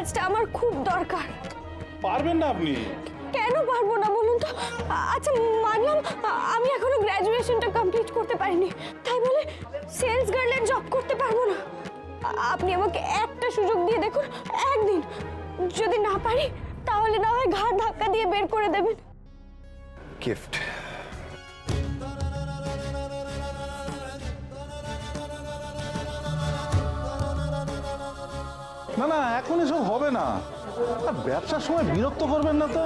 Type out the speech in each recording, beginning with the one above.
কাজটা আমার খুব দরকার। পারবেন না আপনি? কেন পারবো না বলুন তো? আচ্ছা মানলাম আমি এখনো গ্র্যাজুয়েশনটা কমপ্লিট করতে পারিনি, তাই বলে সেলস গার্লের জব করতে পারবো না। আপনি আমাকে একটা সুযোগ দিয়ে দেখুন, একদিন। যদি না পারি তাহলে না হয় ঘাড় ধাক্কা দিয়ে বের করে দেবেন। গিফট, না না, এখন এসব হবে না। ব্যবসার সময় বিরক্ত করবেন না তো।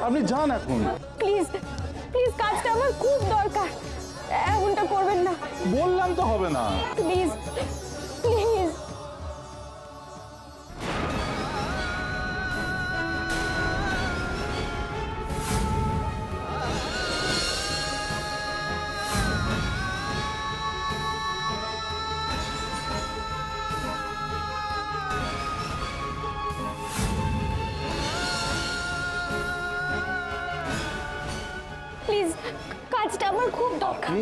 আপনি যান এখন। প্লিজ প্লিজ, কাজটা আমার খুব দরকার, এমনটা করবেন না। বললাম তো হবে না। Please please. প্লিজ, কাজটা আমার খুব দরকার।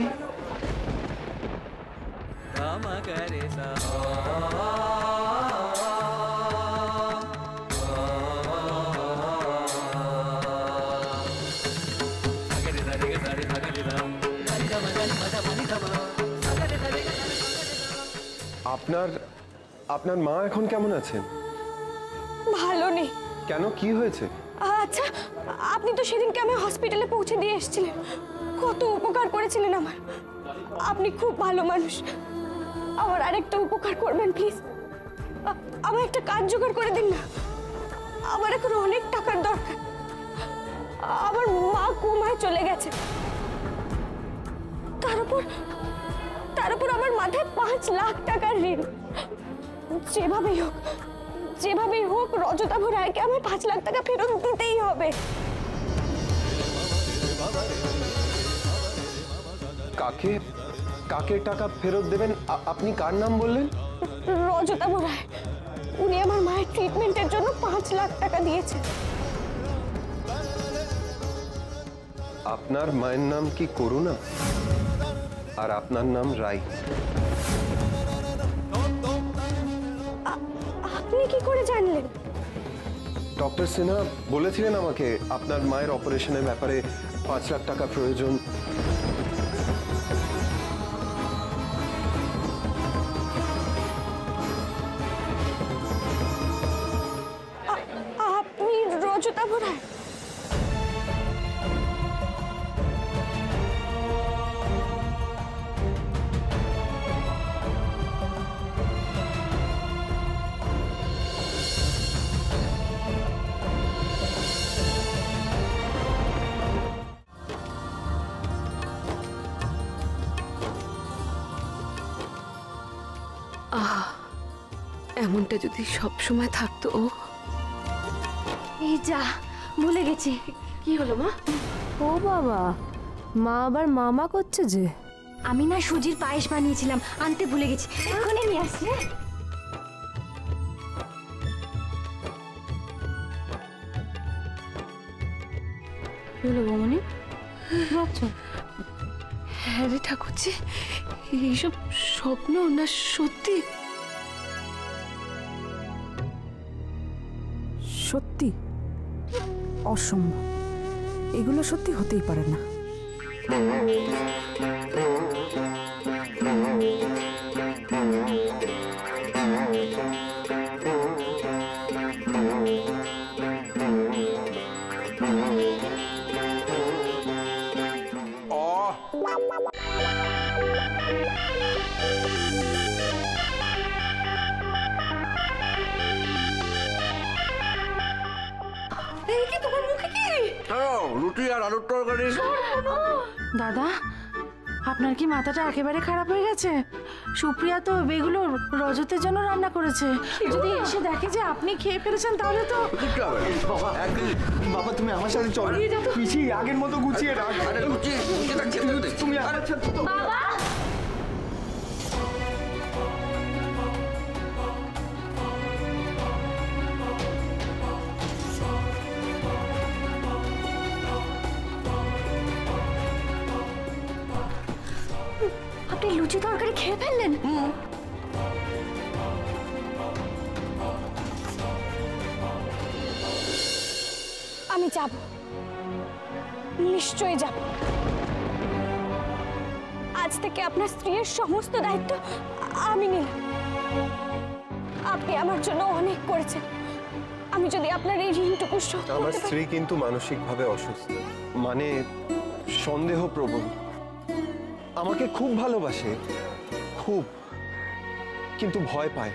আপনার মা এখন কেমন আছেন? ভালো নেই। কেন, কি হয়েছে? আচ্ছা, আপনি তো সেদিনকে আমি হসপিটালে পৌঁছে দিয়ে এসেছিলেন, কত উপকার করেছিলেন আমার। আপনি খুব ভালো মানুষ, আমার আরেকটা উপকার করবেন প্লিজ। আমার একটা কাজ জোগাড় করে দিন না, আমার এখন অনেক টাকার দরকার। আমার মা কোমায় চলে গেছে, তার উপর আমার মাথায় 5 লাখ টাকার ঋণ। যেভাবেই হোক রজতাভ রায়কে আমার 5 লাখ টাকা ফেরত দিতেই হবে। কাকে টাকা ফেরত দেবেন? আপনি কার নাম বললেন? রজতাভ রায়, উনি আমার মায়ের ট্রিটমেন্টের জন্য 5 লাখ টাকা দিয়েছে। আপনার মায়ের নাম কি করুণা? আর আপনার নাম রায়। আপনি কি করে জানলেন? ডক্টর সিনহা বলেছিলেন আমাকে আপনার মায়ের অপারেশনের ব্যাপারে 5 লাখ টাকা প্রয়োজন। আপনি রজতাভ রায়? এমনটা যদি সব সময় থাকতো। এই যা, ভুলে গেছি। কি হলো মা? ও বাবা, মা আবার মামা করছে যে। আমি না সুজির পায়েস বানিয়েছিলাম, আনতে ভুলে গেছি, এক্ষুনি নিয়ে আসছি। কি হলো বৌমনি, ভাবছো? হ্যাঁ রে ঠাকুরজি, এইসব স্বপ্ন না সত্যি? সত্যি? অসম্ভব, এগুলো সত্যি হতেই পারে না। রুটি আর আলুর তরকারি। দাদা, আপনার কি মাথাটা একেবারে খারাপ হয়ে গেছে? সুপ্রিয়া তো এগুলো রজতের জন্য রান্না করেছে। যদি এসে দেখে যে আপনি খেয়ে ফেলেছেন তাহলে তো। বাবা তুমি আমার সাথে চলো, পিছি আগের মতো গুছিয়ে রাখ। তুমি আমার সাথে। বাবা, আপনি লুচি তরকারি খেয়ে ফেললেন? যাব, নিশ্চয়ই যাব। আজ থেকে আপনার স্ত্রীর সমস্ত দায়িত্ব আমি নিলাম। আপনি আমার জন্য অনেক করেছেন। আমি যদি আপনার এই ঋণটুকু শোধ আমার করতে পারি। স্ত্রী কিন্তু মানসিকভাবে অসুস্থ, মানে সন্দেহপ্রবণ। আমাকে খুব ভালোবাসে, খুব, কিন্তু ভয় পায়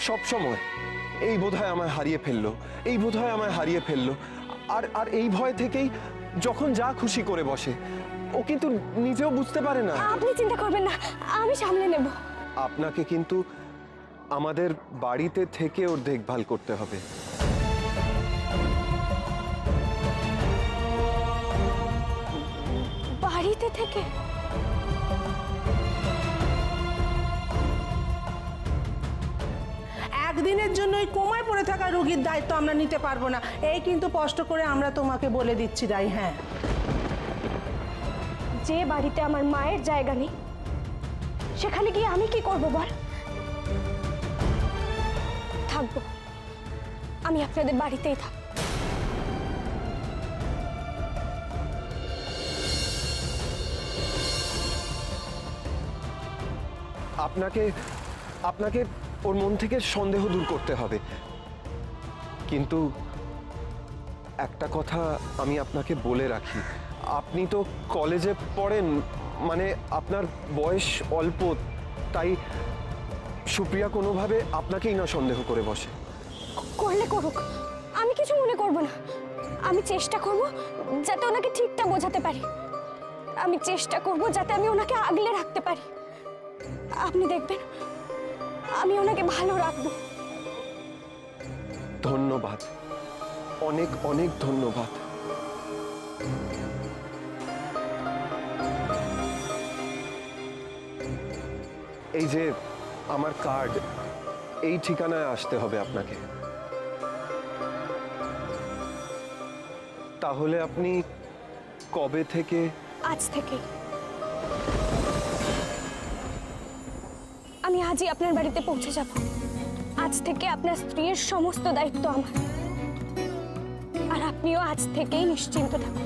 সব সময়। এই বোধহয় আমায় হারিয়ে ফেললো, এই বোধহয় আমায় হারিয়ে ফেললো। আর আর এই ভয় থেকেই যখন যা খুশি করে বসে। ও কিন্তু নিজেও বুঝতে পারে না। আপনি চিন্তা করবেন না, আমি সামলে নেব। আপনাকে কিন্তু আমাদের বাড়িতে থেকে ওর দেখভাল করতে হবে। বাড়িতে থেকে? একদিনের জন্য ওই কোমায় পড়ে থাকা রোগীর দায়িত্ব আমরা নিতে পারবো না, এই কিন্তু স্পষ্ট করে আমরা তোমাকে বলে দিচ্ছি রাই। হ্যাঁ, যে বাড়িতে আমার মায়ের জায়গা নেই, সেখানে গিয়ে আমি কি করব বল? থাকবো, আমি আপনাদের বাড়িতেই থাকবো। আপনাকে আপনাকে ওর মন থেকে সন্দেহ দূর করতে হবে। কিন্তু একটা কথা আমি আপনাকে বলে রাখি, আপনি তো কলেজে পড়েন, মানে আপনার বয়স অল্প, তাই সুপ্রিয়া কোনোভাবে আপনাকেই না সন্দেহ করে বসে। করলে করুক, আমি কিছু মনে করব না। আমি চেষ্টা করব যাতে ওনাকে ঠিকটা বোঝাতে পারি। আমি চেষ্টা করব যাতে আমি ওনাকে আগলে রাখতে পারি। আপনি দেখবেন আমি ওনাকে ভালো রাখবো। ধন্যবাদ, অনেক অনেক ধন্যবাদ। এই যে আমার কার্ড, এই ঠিকানায় আসতে হবে আপনাকে। তাহলে আপনি কবে থেকে? আজ থেকে। আমি আজই আপনার বাড়িতে পৌঁছে যাব। আজ থেকে আপনার স্ত্রীর সমস্ত দায়িত্ব আমার, আর আপনিও আজ থেকেই নিশ্চিন্ত থাকুন।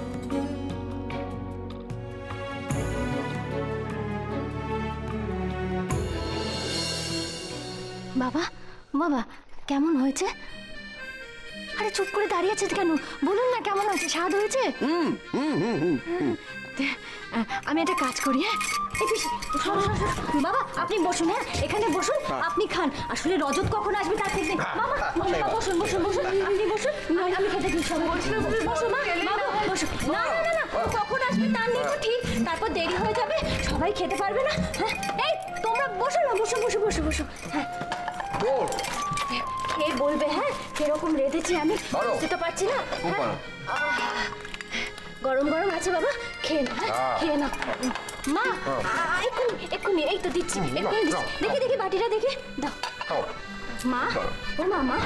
বাবা, বাবা কেমন হয়েছে? আরে চুপ করে দাঁড়িয়ে আছেন কেন? বলুন না কেমন হয়েছে, স্বাদ হয়েছে? আমি একটা কাজ করি। হ্যাঁ, এই পিসি, সরো, সরো, সরো। বাবা আপনি বসুন, হ্যাঁ এখানে বসুন, আপনি খান। আসলে রজত কখন আসবে তার ঠিক নেই। বাবা বসুন, বসুন, বসুন, আপনি বসুন। আমি খেতে দিই সবাই। বসুন মা, বাবা বসুন। না না না না, ও কখন আসবে তার নেই তো ঠিক, তারপর দেরি হয়ে যাবে, সবাই খেতে পারবে না। হ্যাঁ, এই তোমরা বসো না, বসো বসো বসো বসো। হ্যাঁ, কে বলবে? হ্যাঁ, কিরকম রেঁধেছি আমি, বুঝতে তো পারছি না। গরম গরম আছে বাবা, খেয়ে নাও। খেয়ে নাও মা। এক্ষুনি এক্ষুনি, এই তো দিচ্ছি, এক্ষুনি দিচ্ছি। দেখি দেখি বাটিটা দেখি দাও মা। ও মা,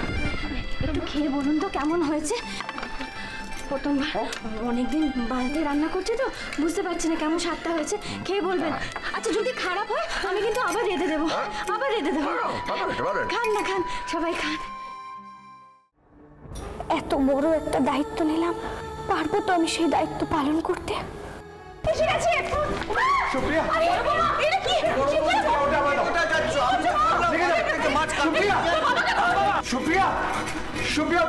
একটু খেয়ে বলুন তো কেমন হয়েছে। প্রথমবার অনেকদিন বাড়িতে রান্না করছে তো, বুঝতে পারছি না কেমন স্বাদটা হয়েছে। খেয়ে বলবেন। আচ্ছা যদি খারাপ হয় আমি কিন্তু আবার রেঁধে দেবো, আবার রেঁধে দেবো। খান না, খান, সবাই খান। এত বড় একটা দায়িত্ব নিলাম, পারবো তো আমি সেই দায়িত্ব পালন করতে? এসে গেছে। সুপ্রিয়া, এটা কি? সুপ্রিয়া, সুপ্রিয়া,